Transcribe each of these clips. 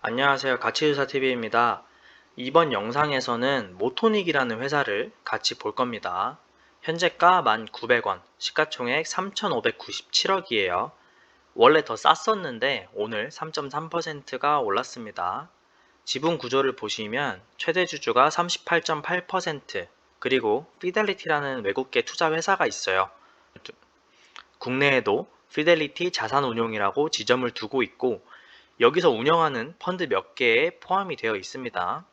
안녕하세요. 가치주사TV입니다. 이번 영상에서는 모토닉이라는 회사를 같이 볼 겁니다. 현재가 1,900원, 시가총액 3,597억이에요. 원래 더 쌌었는데 오늘 3.3%가 올랐습니다. 지분 구조를 보시면 최대 주주가 38.8%, 그리고 피델리티라는 외국계 투자 회사가 있어요. 국내에도 피델리티 자산운용이라고 지점을 두고 있고 여기서 운영하는 펀드 몇 개에 포함이 되어 있습니다.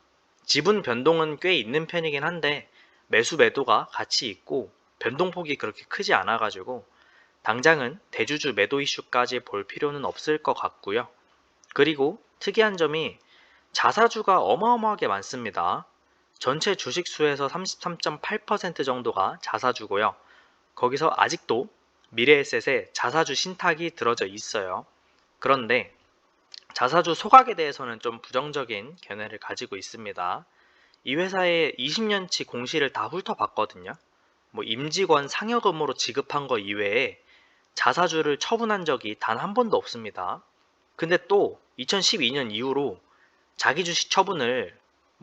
지분 변동은 꽤 있는 편이긴 한데 매수 매도가 같이 있고 변동폭이 그렇게 크지 않아 가지고 당장은 대주주 매도 이슈까지 볼 필요는 없을 것 같고요. 그리고 특이한 점이 자사주가 어마어마하게 많습니다. 전체 주식수에서 33.8% 정도가 자사주고요. 거기서 아직도 미래에셋에 자사주 신탁이 들어져 있어요. 그런데 자사주 소각에 대해서는 좀 부정적인 견해를 가지고 있습니다. 이 회사의 20년치 공시를 다 훑어봤거든요. 임직원 상여금으로 지급한 거 이외에 자사주를 처분한 적이 단 한 번도 없습니다. 근데 또 2012년 이후로 자기 주식 처분을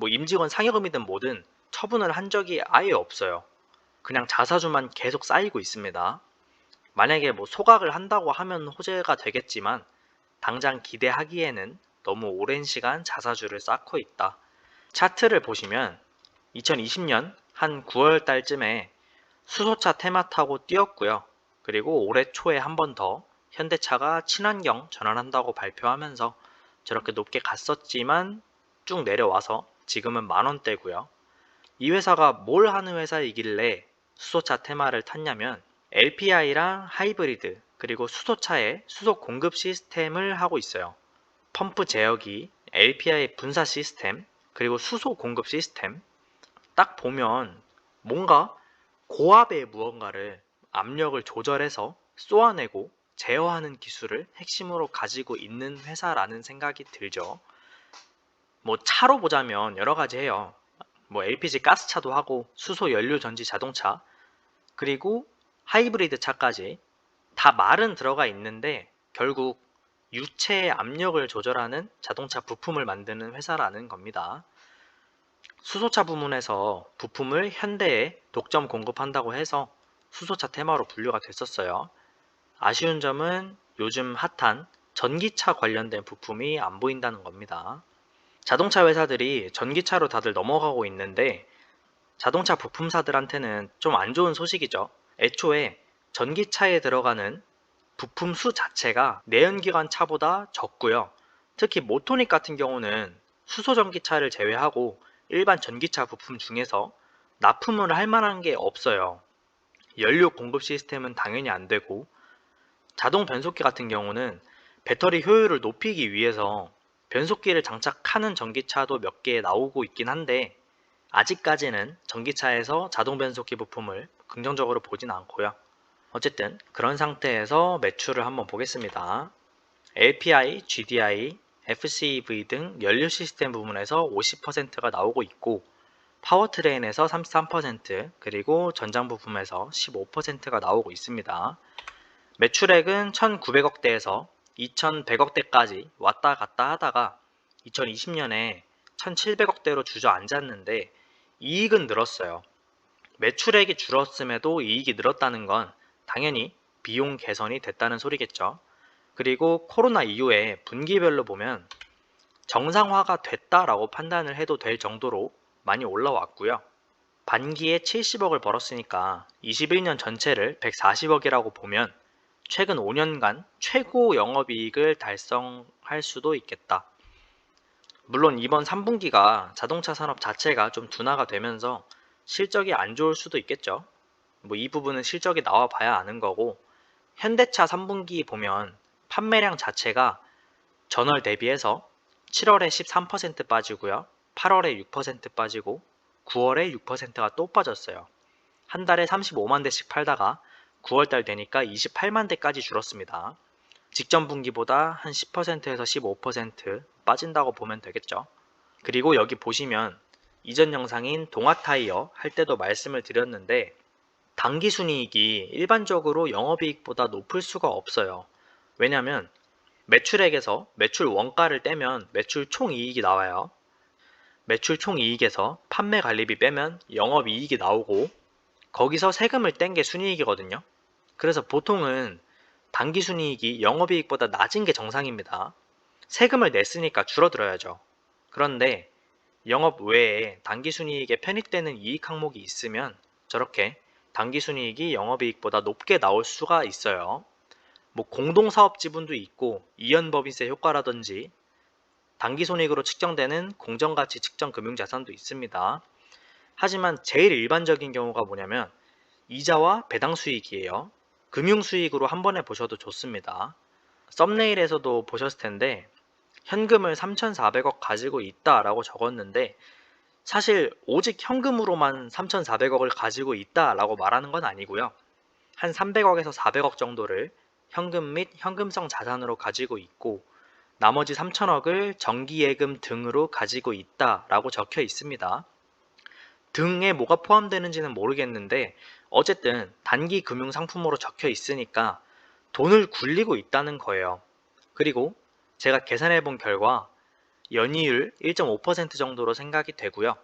임직원 상여금이든 뭐든 처분을 한 적이 아예 없어요. 그냥 자사주만 계속 쌓이고 있습니다. 만약에 소각을 한다고 하면 호재가 되겠지만 당장 기대하기에는 너무 오랜 시간 자사주를 쌓고 있다. 차트를 보시면 2020년 한 9월 달쯤에 수소차 테마 타고 뛰었고요. 그리고 올해 초에 한 번 더 현대차가 친환경 전환한다고 발표하면서 저렇게 높게 갔었지만 쭉 내려와서 지금은 만원대고요. 이 회사가 뭘 하는 회사이길래 수소차 테마를 탔냐면 LPI랑 하이브리드 그리고 수소차의 수소 공급 시스템을 하고 있어요. 펌프 제어기, LPI 분사 시스템, 그리고 수소 공급 시스템. 딱 보면 뭔가 고압의 무언가를 압력을 조절해서 쏘아내고 제어하는 기술을 핵심으로 가지고 있는 회사라는 생각이 들죠. 차로 보자면 여러 가지 해요. LPG 가스차도 하고 수소 연료 전지 자동차 그리고 하이브리드 차까지 다 말은 들어가 있는데 결국 유체의 압력을 조절하는 자동차 부품을 만드는 회사라는 겁니다. 수소차 부문에서 부품을 현대에 독점 공급한다고 해서 수소차 테마로 분류가 됐었어요. 아쉬운 점은 요즘 핫한 전기차 관련된 부품이 안 보인다는 겁니다. 자동차 회사들이 전기차로 다들 넘어가고 있는데 자동차 부품사들한테는 좀 안 좋은 소식이죠. 애초에 전기차에 들어가는 부품 수 자체가 내연기관 차보다 적고요. 특히 모토닉 같은 경우는 수소 전기차를 제외하고 일반 전기차 부품 중에서 납품을 할 만한 게 없어요. 연료 공급 시스템은 당연히 안 되고 자동 변속기 같은 경우는 배터리 효율을 높이기 위해서 변속기를 장착하는 전기차도 몇 개 나오고 있긴 한데 아직까지는 전기차에서 자동 변속기 부품을 긍정적으로 보진 않고요. 어쨌든 그런 상태에서 매출을 한번 보겠습니다. LPI, GDI, FCEV 등 연료 시스템 부문에서 50%가 나오고 있고 파워트레인에서 33%, 그리고 전장 부품에서 15%가 나오고 있습니다. 매출액은 1,900억대에서 2,100억대까지 왔다 갔다 하다가 2020년에 1,700억대로 주저앉았는데 이익은 늘었어요. 매출액이 줄었음에도 이익이 늘었다는 건 당연히 비용 개선이 됐다는 소리겠죠. 그리고 코로나 이후에 분기별로 보면 정상화가 됐다라고 판단을 해도 될 정도로 많이 올라왔고요. 반기에 70억을 벌었으니까 21년 전체를 140억이라고 보면 최근 5년간 최고 영업이익을 달성할 수도 있겠다. 물론 이번 3분기가 자동차 산업 자체가 좀 둔화가 되면서 실적이 안 좋을 수도 있겠죠. 이 부분은 실적이 나와 봐야 아는 거고 현대차 3분기 보면 판매량 자체가 전월 대비해서 7월에 13% 빠지고요. 8월에 6% 빠지고 9월에 6%가 또 빠졌어요. 한 달에 35만 대씩 팔다가 9월달 되니까 28만 대까지 줄었습니다. 직전 분기보다 한 10%에서 15% 빠진다고 보면 되겠죠. 그리고 여기 보시면 이전 영상인 동아타이어 할 때도 말씀을 드렸는데 당기순이익이 일반적으로 영업이익보다 높을 수가 없어요. 왜냐면 매출액에서 매출 원가를 떼면 매출 총이익이 나와요. 매출 총이익에서 판매 관리비 빼면 영업이익이 나오고 거기서 세금을 뗀 게 순이익이거든요. 그래서 보통은 당기순이익이 영업이익보다 낮은 게 정상입니다. 세금을 냈으니까 줄어들어야죠. 그런데 영업 외에 당기순이익에 편입되는 이익 항목이 있으면 저렇게 당기순이익이 영업이익보다 높게 나올 수가 있어요. 뭐 공동사업 지분도 있고 이연법인세 효과라든지 당기손익으로 측정되는 공정가치 측정 금융자산도 있습니다. 하지만 제일 일반적인 경우가 뭐냐면 이자와 배당 수익이에요. 금융 수익으로 한 번에 보셔도 좋습니다. 썸네일에서도 보셨을 텐데 현금을 3,400억 가지고 있다라고 적었는데 사실 오직 현금으로만 3,400억을 가지고 있다라고 말하는 건 아니고요. 한 300억에서 400억 정도를 현금 및 현금성 자산으로 가지고 있고 나머지 3천억을 정기예금 등으로 가지고 있다라고 적혀 있습니다. 등에 뭐가 포함되는지는 모르겠는데 어쨌든 단기 금융 상품으로 적혀 있으니까 돈을 굴리고 있다는 거예요. 그리고 제가 계산해 본 결과 연이율 1.5% 정도로 생각이 되고요.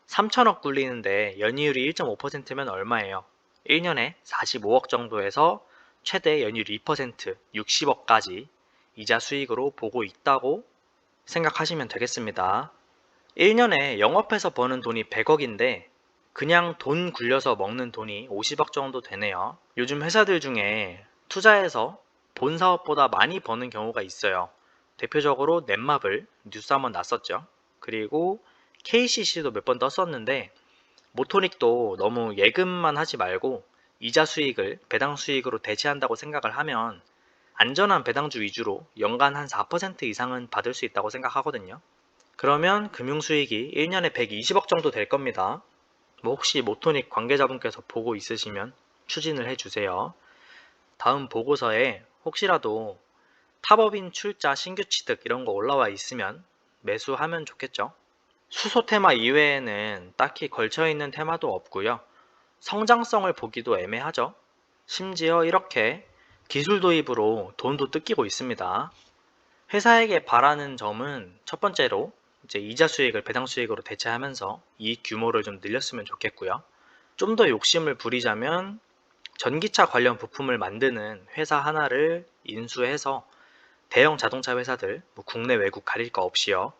3천억 굴리는데 연이율이 1.5%면 얼마예요? 1년에 45억 정도에서 최대 연이율 2%, 60억까지 이자 수익으로 보고 있다고 생각하시면 되겠습니다. 1년에 영업해서 버는 돈이 100억인데 그냥 돈 굴려서 먹는 돈이 50억 정도 되네요. 요즘 회사들 중에 투자해서 본 사업보다 많이 버는 경우가 있어요. 대표적으로 넷마블 뉴스 한번 났었죠. 그리고 KCC도 몇 번 떴었는데 모토닉도 너무 예금만 하지 말고 이자 수익을 배당 수익으로 대체한다고 생각을 하면 안전한 배당주 위주로 연간 한 4% 이상은 받을 수 있다고 생각하거든요. 그러면 금융수익이 1년에 120억 정도 될 겁니다. 뭐 혹시 모토닉 관계자분께서 보고 있으시면 추진을 해주세요. 다음 보고서에 혹시라도 탑업인 출자 신규 취득 이런 거 올라와 있으면 매수하면 좋겠죠. 수소 테마 이외에는 딱히 걸쳐있는 테마도 없고요. 성장성을 보기도 애매하죠. 심지어 이렇게 기술 도입으로 돈도 뜯기고 있습니다. 회사에게 바라는 점은 첫 번째로 이제 이자 수익을 배당 수익으로 대체하면서 이익 규모를 좀 늘렸으면 좋겠고요. 좀 더 욕심을 부리자면 전기차 관련 부품을 만드는 회사 하나를 인수해서 대형 자동차 회사들 뭐 국내 외국 가릴 거 없이요.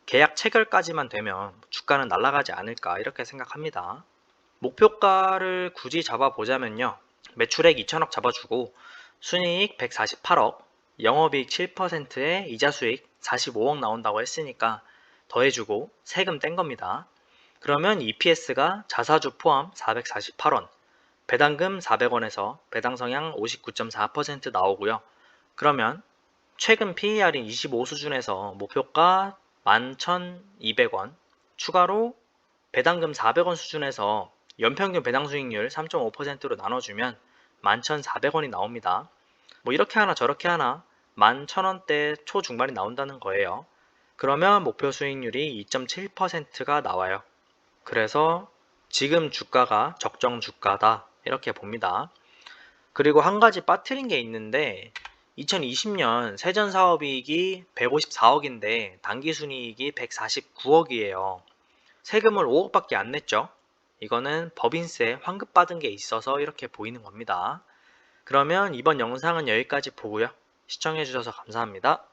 계약 체결까지만 되면 주가는 날아가지 않을까 이렇게 생각합니다. 목표가를 굳이 잡아보자면요. 매출액 2천억 잡아주고 순이익 148억, 영업이익 7%에 이자 수익 45억 나온다고 했으니까 더해주고 세금 뗀 겁니다. 그러면 EPS가 자사주 포함 448원, 배당금 400원에서 배당 성향 59.4% 나오고요. 그러면 최근 PER인 25 수준에서 목표가 11,200원, 추가로 배당금 400원 수준에서 연평균 배당 수익률 3.5%로 나눠주면 11,400원이 나옵니다. 뭐 이렇게 하나 저렇게 하나 11,000원대 초중반이 나온다는 거예요. 그러면 목표 수익률이 2.7%가 나와요. 그래서 지금 주가가 적정 주가다 이렇게 봅니다. 그리고 한 가지 빠뜨린 게 있는데 2020년 세전 사업이익이 154억인데 당기순이익이 149억이에요. 세금을 5억밖에 안 냈죠. 이거는 법인세 환급받은 게 있어서 이렇게 보이는 겁니다. 그러면 이번 영상은 여기까지 보고요. 시청해주셔서 감사합니다.